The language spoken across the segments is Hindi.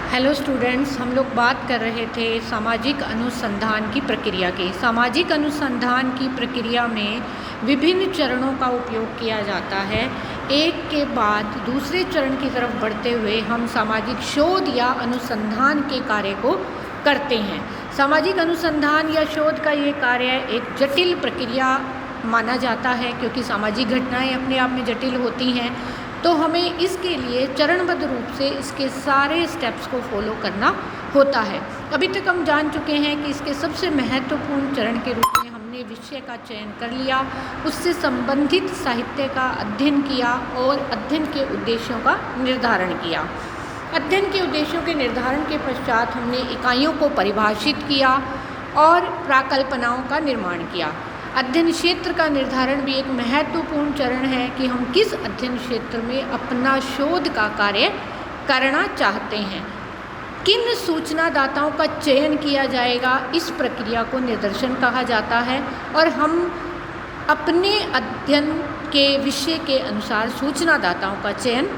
हेलो स्टूडेंट्स, हम लोग बात कर रहे थे सामाजिक अनुसंधान की प्रक्रिया की। सामाजिक अनुसंधान की प्रक्रिया में विभिन्न चरणों का उपयोग किया जाता है। एक के बाद दूसरे चरण की तरफ बढ़ते हुए हम सामाजिक शोध या अनुसंधान के कार्य को करते हैं। सामाजिक अनुसंधान या शोध का ये कार्य एक जटिल प्रक्रिया माना जाता है, क्योंकि सामाजिक घटनाएं अपने आप में जटिल होती हैं, तो हमें इसके लिए चरणबद्ध रूप से इसके सारे स्टेप्स को फॉलो करना होता है। अभी तक हम जान चुके हैं कि इसके सबसे महत्वपूर्ण चरण के रूप में हमने विषय का चयन कर लिया, उससे संबंधित साहित्य का अध्ययन किया और अध्ययन के उद्देश्यों का निर्धारण किया। अध्ययन के उद्देश्यों के निर्धारण के पश्चात हमने इकाइयों को परिभाषित किया और प्राकल्पनाओं का निर्माण किया। अध्ययन क्षेत्र का निर्धारण भी एक महत्वपूर्ण चरण है कि हम किस अध्ययन क्षेत्र में अपना शोध का कार्य करना चाहते हैं। किन सूचनादाताओं का चयन किया जाएगा, इस प्रक्रिया को निर्देशन कहा जाता है और हम अपने अध्ययन के विषय के अनुसार सूचनादाताओं का चयन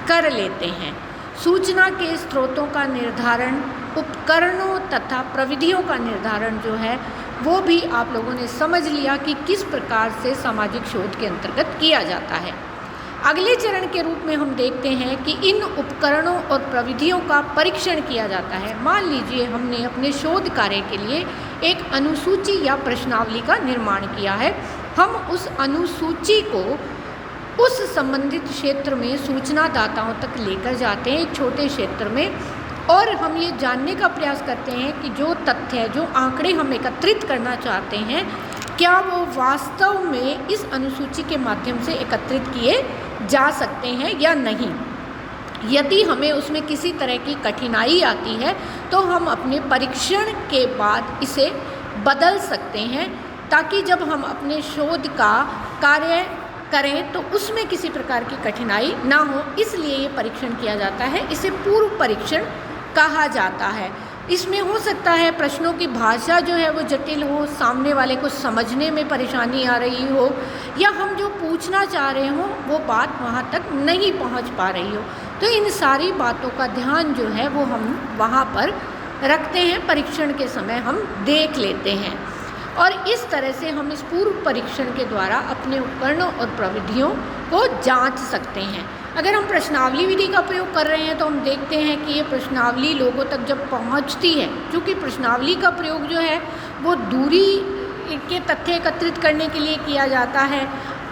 कर लेते हैं। सूचना के स्रोतों का निर्धारण, उपकरणों तथा प्रविधियों का निर्धारण जो है वो भी आप लोगों ने समझ लिया कि किस प्रकार से सामाजिक शोध के अंतर्गत किया जाता है। अगले चरण के रूप में हम देखते हैं कि इन उपकरणों और प्रविधियों का परीक्षण किया जाता है। मान लीजिए हमने अपने शोध कार्य के लिए एक अनुसूची या प्रश्नावली का निर्माण किया है। हम उस अनुसूची को उस संबंधित क्षेत्र में सूचनादाताओं तक लेकर जाते हैं, एक छोटे क्षेत्र में, और हम ये जानने का प्रयास करते हैं कि जो तथ्य, जो आंकड़े हम एकत्रित करना चाहते हैं, क्या वो वास्तव में इस अनुसूची के माध्यम से एकत्रित किए जा सकते हैं या नहीं। यदि हमें उसमें किसी तरह की कठिनाई आती है तो हम अपने परीक्षण के बाद इसे बदल सकते हैं, ताकि जब हम अपने शोध का कार्य करें तो उसमें किसी प्रकार की कठिनाई ना हो। इसलिए ये परीक्षण किया जाता है, इसे पूर्व परीक्षण कहा जाता है। इसमें हो सकता है प्रश्नों की भाषा जो है वो जटिल हो, सामने वाले को समझने में परेशानी आ रही हो, या हम जो पूछना चाह रहे हों वो बात वहाँ तक नहीं पहुँच पा रही हो। तो इन सारी बातों का ध्यान जो है वो हम वहाँ पर रखते हैं, परीक्षण के समय हम देख लेते हैं, और इस तरह से हम इस पूर्व परीक्षण के द्वारा अपने उपकरणों और प्रविधियों को जांच सकते हैं। अगर हम प्रश्नावली विधि का प्रयोग कर रहे हैं तो हम देखते हैं कि ये प्रश्नावली लोगों तक जब पहुंचती है, क्योंकि प्रश्नावली का प्रयोग जो है वो दूरी के तथ्य एकत्रित करने के लिए किया जाता है,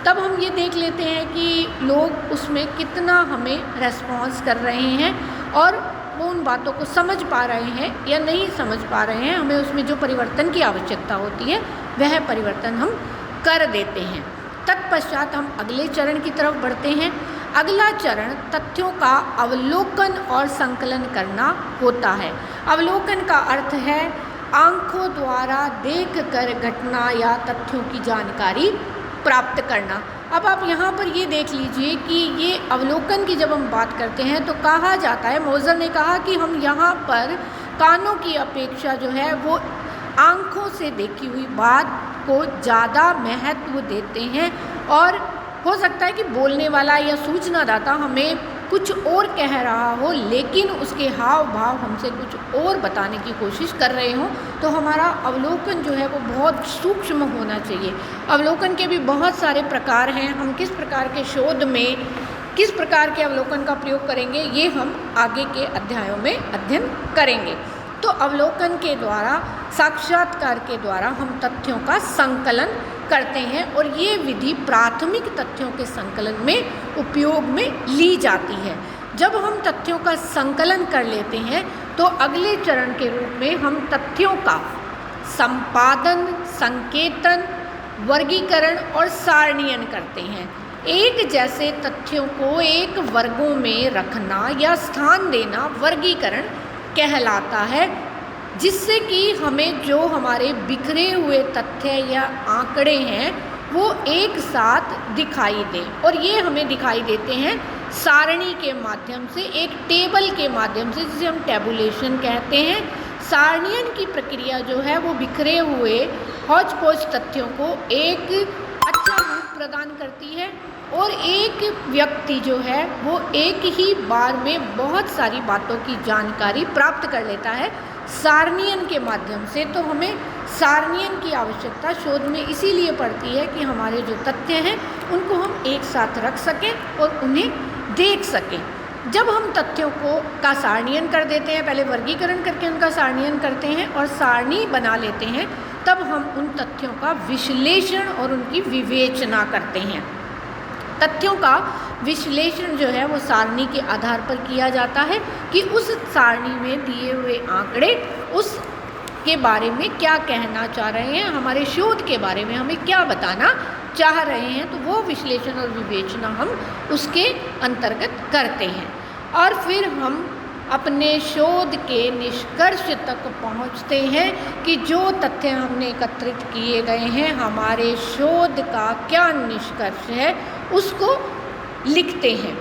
तब हम ये देख लेते हैं कि लोग उसमें कितना हमें रेस्पॉन्स कर रहे हैं और वो उन बातों को समझ पा रहे हैं या नहीं समझ पा रहे हैं। हमें उसमें जो परिवर्तन की आवश्यकता होती है वह परिवर्तन हम कर देते हैं। तत्पश्चात हम अगले चरण की तरफ बढ़ते हैं। अगला चरण तथ्यों का अवलोकन और संकलन करना होता है। अवलोकन का अर्थ है आंखों द्वारा देखकर घटना या तथ्यों की जानकारी प्राप्त करना। अब आप यहाँ पर ये देख लीजिए कि ये अवलोकन की जब हम बात करते हैं तो कहा जाता है, मोज़र ने कहा कि हम यहाँ पर कानों की अपेक्षा जो है वो आँखों से देखी हुई बात को ज़्यादा महत्व देते हैं, और हो सकता है कि बोलने वाला या सूचनादाता हमें कुछ और कह रहा हो, लेकिन उसके हाव भाव हमसे कुछ और बताने की कोशिश कर रहे हों, तो हमारा अवलोकन जो है वो बहुत सूक्ष्म होना चाहिए। अवलोकन के भी बहुत सारे प्रकार हैं। हम किस प्रकार के शोध में किस प्रकार के अवलोकन का प्रयोग करेंगे, ये हम आगे के अध्यायों में अध्ययन करेंगे। तो अवलोकन के द्वारा, साक्षात्कार के द्वारा हम तथ्यों का संकलन करते हैं, और ये विधि प्राथमिक तथ्यों के संकलन में उपयोग में ली जाती है। जब हम तथ्यों का संकलन कर लेते हैं तो अगले चरण के रूप में हम तथ्यों का संपादन, संकेतन, वर्गीकरण और सारणीयन करते हैं। एक जैसे तथ्यों को एक वर्गों में रखना या स्थान देना वर्गीकरण कहलाता है, जिससे कि हमें जो हमारे बिखरे हुए तथ्य या आंकड़े हैं वो एक साथ दिखाई दें, और ये हमें दिखाई देते हैं सारणी के माध्यम से, एक टेबल के माध्यम से, जिसे हम टेबुलेशन कहते हैं। सारणीयन की प्रक्रिया जो है वो बिखरे हुए हौच पौच तथ्यों को एक अच्छा रूप प्रदान करती है और एक व्यक्ति जो है वो एक ही बार में बहुत सारी बातों की जानकारी प्राप्त कर लेता है सारणियन के माध्यम से। तो हमें सारणियन की आवश्यकता शोध में इसीलिए पड़ती है कि हमारे जो तथ्य हैं उनको हम एक साथ रख सकें और उन्हें देख सकें। जब हम तथ्यों का सारणियन कर देते हैं, पहले वर्गीकरण करके उनका सारणियन करते हैं और सारणी बना लेते हैं, तब हम उन तथ्यों का विश्लेषण और उनकी विवेचना करते हैं। तथ्यों का विश्लेषण जो है वो सारणी के आधार पर किया जाता है कि उस सारणी में दिए हुए आंकड़े उस के बारे में क्या कहना चाह रहे हैं, हमारे शोध के बारे में हमें क्या बताना चाह रहे हैं। तो वो विश्लेषण और विवेचना हम उसके अंतर्गत करते हैं और फिर हम अपने शोध के निष्कर्ष तक पहुंचते हैं कि जो तथ्य हमने एकत्रित किए गए हैं, हमारे शोध का क्या निष्कर्ष है, उसको लिखते हैं,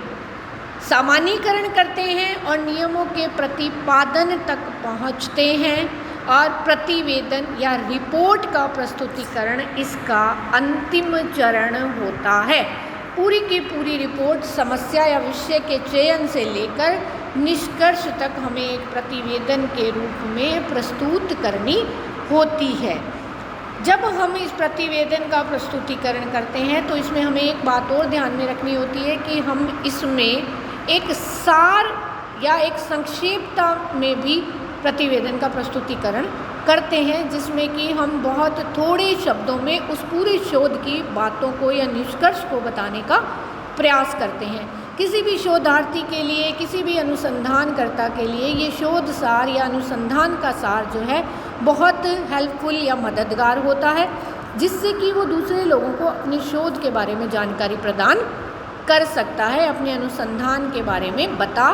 सामान्यीकरण करते हैं और नियमों के प्रतिपादन तक पहुंचते हैं। और प्रतिवेदन या रिपोर्ट का प्रस्तुतिकरण इसका अंतिम चरण होता है। पूरी की पूरी रिपोर्ट समस्या या विषय के चयन से लेकर निष्कर्ष तक हमें एक प्रतिवेदन के रूप में प्रस्तुत करनी होती है। जब हम इस प्रतिवेदन का प्रस्तुतिकरण करते हैं तो इसमें हमें एक बात और ध्यान में रखनी होती है कि हम इसमें एक सार या एक संक्षेपता में भी प्रतिवेदन का प्रस्तुतिकरण करते हैं, जिसमें कि हम बहुत थोड़े शब्दों में उस पूरे शोध की बातों को या निष्कर्ष को बताने का प्रयास करते हैं। किसी भी शोधार्थी के लिए, किसी भी अनुसंधानकर्ता के लिए ये शोध सार या अनुसंधान का सार जो है बहुत हेल्पफुल या मददगार होता है, जिससे कि वो दूसरे लोगों को अपने शोध के बारे में जानकारी प्रदान कर सकता है, अपने अनुसंधान के बारे में बता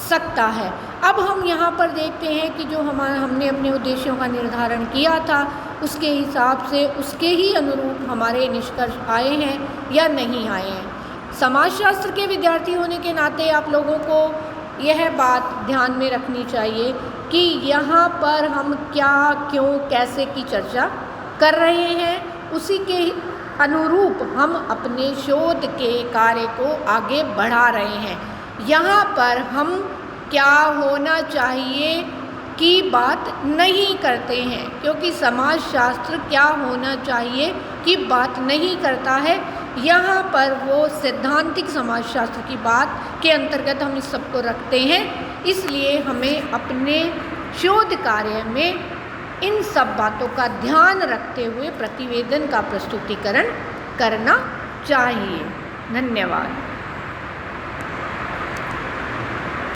सकता है। अब हम यहाँ पर देखते हैं कि जो हमने अपने उद्देश्यों का निर्धारण किया था उसके हिसाब से उसके ही अनुरूप हमारे निष्कर्ष आए हैं या नहीं आए हैं। समाजशास्त्र के विद्यार्थी होने के नाते आप लोगों को यह बात ध्यान में रखनी चाहिए कि यहाँ पर हम क्या, क्यों, कैसे की चर्चा कर रहे हैं, उसी के अनुरूप हम अपने शोध के कार्य को आगे बढ़ा रहे हैं। यहाँ पर हम क्या होना चाहिए की बात नहीं करते हैं, क्योंकि समाजशास्त्र क्या होना चाहिए की बात नहीं करता है। यहाँ पर वो सैद्धांतिक समाजशास्त्र की बात के अंतर्गत हम इस सबको रखते हैं। इसलिए हमें अपने शोध कार्य में इन सब बातों का ध्यान रखते हुए प्रतिवेदन का प्रस्तुतिकरण करना चाहिए। धन्यवाद।